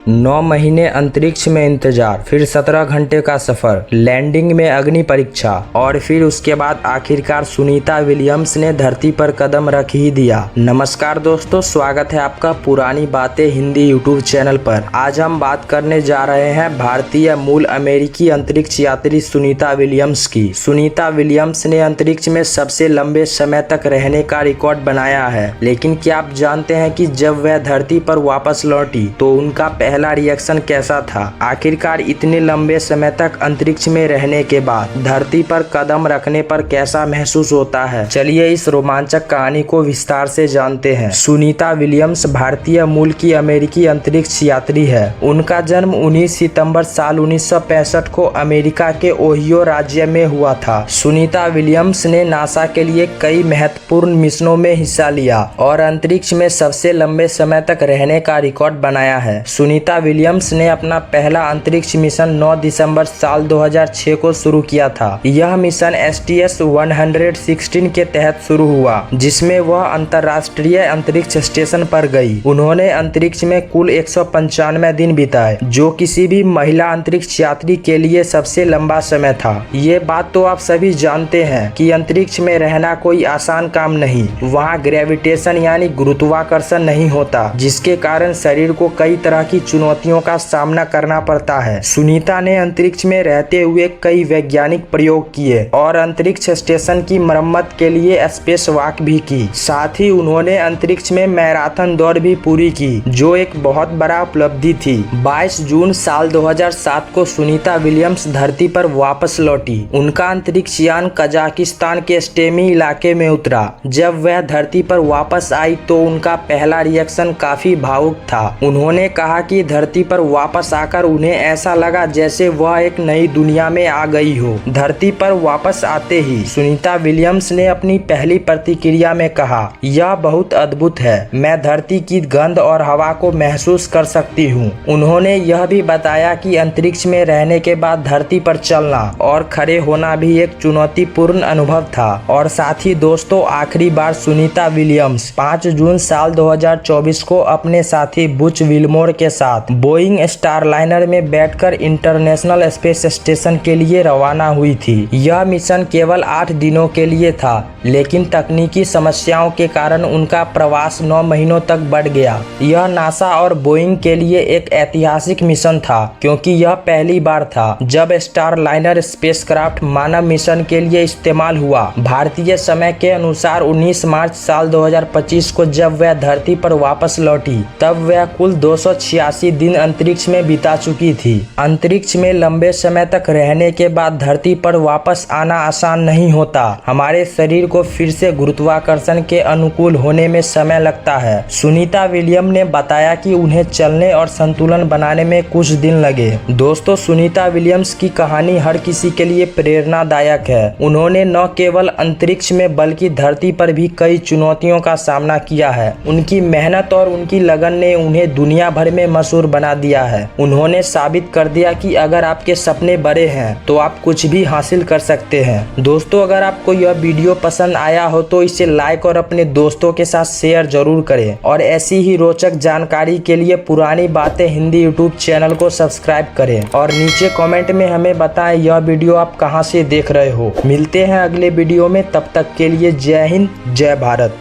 9 महीने अंतरिक्ष में इंतजार, फिर 17 घंटे का सफर, लैंडिंग में अग्नि परीक्षा और फिर उसके बाद आखिरकार सुनीता विलियम्स ने धरती पर कदम रख ही दिया। नमस्कार दोस्तों, स्वागत है आपका पुरानी बातें हिंदी यूट्यूब चैनल पर। आज हम बात करने जा रहे हैं भारतीय मूल अमेरिकी अंतरिक्ष यात्री सुनीता विलियम्स की। सुनीता विलियम्स ने अंतरिक्ष में सबसे लंबे समय तक रहने का रिकॉर्ड बनाया है, लेकिन क्या आप जानते हैं कि जब वह धरती पर वापस लौटी तो उनका पहला रिएक्शन कैसा था? आखिरकार इतने लंबे समय तक अंतरिक्ष में रहने के बाद धरती पर कदम रखने पर कैसा महसूस होता है? चलिए इस रोमांचक कहानी को विस्तार से जानते हैं। सुनीता विलियम्स भारतीय मूल की अमेरिकी अंतरिक्ष यात्री है। उनका जन्म 19 सितंबर साल 1965 को अमेरिका के ओहियो राज्य में हुआ था। सुनीता विलियम्स ने नासा के लिए कई महत्वपूर्ण मिशनों में हिस्सा लिया और अंतरिक्ष में सबसे लंबे समय तक रहने का रिकॉर्ड बनाया है। सुनीता विलियम्स ने अपना पहला अंतरिक्ष मिशन 9 दिसंबर साल 2006 को शुरू किया था। यह मिशन STS-116 के तहत शुरू हुआ, जिसमें वह अंतर्राष्ट्रीय अंतरिक्ष स्टेशन पर गई। उन्होंने अंतरिक्ष में कुल 195 दिन बिताए, जो किसी भी महिला अंतरिक्ष यात्री के लिए सबसे लंबा समय था। ये बात तो आप सभी जानते हैं कि अंतरिक्ष में रहना कोई आसान काम नहीं। वहाँ ग्रेविटेशन यानी गुरुत्वाकर्षण नहीं होता, जिसके कारण शरीर को कई तरह की चुनौतियों का सामना करना पड़ता है। सुनीता ने अंतरिक्ष में रहते हुए कई वैज्ञानिक प्रयोग किए और अंतरिक्ष स्टेशन की मरम्मत के लिए स्पेस वॉक भी की। साथ ही उन्होंने अंतरिक्ष में मैराथन दौड़ भी पूरी की, जो एक बहुत बड़ा उपलब्धि थी। 22 जून साल 2007 को सुनीता विलियम्स धरती पर वापस लौटी। उनका अंतरिक्ष यान कजाकिस्तान के स्टेमी इलाके में उतरा। जब वह धरती पर वापस आई तो उनका पहला रिएक्शन काफी भावुक था। उन्होंने कहा कि धरती पर वापस आकर उन्हें ऐसा लगा जैसे वह एक नई दुनिया में आ गई हो। धरती पर वापस आते ही सुनीता विलियम्स ने अपनी पहली प्रतिक्रिया में कहा, यह बहुत अद्भुत है। मैं धरती की गंध और हवा को महसूस कर सकती हूँ। उन्होंने यह भी बताया कि अंतरिक्ष में रहने के बाद धरती पर चलना और खड़े होना भी एक चुनौतीपूर्ण अनुभव था। और साथ ही दोस्तों, आखिरी बार सुनीता विलियम्स 5 जून साल 2024 को अपने साथी बुच विलमोर के साथ बोइंग स्टारलाइनर में बैठकर इंटरनेशनल स्पेस स्टेशन के लिए रवाना हुई थी। यह मिशन केवल 8 दिनों के लिए था, लेकिन तकनीकी समस्याओं के कारण उनका प्रवास 9 महीनों तक बढ़ गया। यह नासा और बोइंग के लिए एक ऐतिहासिक मिशन था, क्योंकि यह पहली बार था जब स्टारलाइनर स्पेसक्राफ्ट मानव मिशन के लिए इस्तेमाल हुआ। भारतीय समय के अनुसार 19 मार्च साल 2025 को जब वह धरती पर वापस लौटी, तब वह कुल 286 दिन अंतरिक्ष में बिता चुकी थी। अंतरिक्ष में लंबे समय तक रहने के बाद धरती पर वापस आना आसान नहीं होता। हमारे शरीर को फिर से गुरुत्वाकर्षण के अनुकूल होने में समय लगता है। सुनीता विलियम ने बताया कि उन्हें चलने और संतुलन बनाने में कुछ दिन लगे। दोस्तों, सुनीता विलियम्स की कहानी हर किसी के लिए प्रेरणादायक है। उन्होंने न केवल अंतरिक्ष में बल्कि धरती पर भी कई चुनौतियों का सामना किया है। उनकी मेहनत और उनकी लगन ने उन्हें दुनिया भर में मशहूर बना दिया है। उन्होंने साबित कर दिया कि अगर आपके सपने बड़े हैं तो आप कुछ भी हासिल कर सकते हैं। दोस्तों, अगर आपको यह वीडियो पसंद आया हो तो इसे लाइक और अपने दोस्तों के साथ शेयर जरूर करें। और ऐसी ही रोचक जानकारी के लिए पुरानी बातें हिंदी यूट्यूब चैनल को सब्सक्राइब करें और नीचे कमेंट में हमें बताएं यह वीडियो आप कहां से देख रहे हो। मिलते हैं अगले वीडियो में, तब तक के लिए जय हिंद, जय भारत।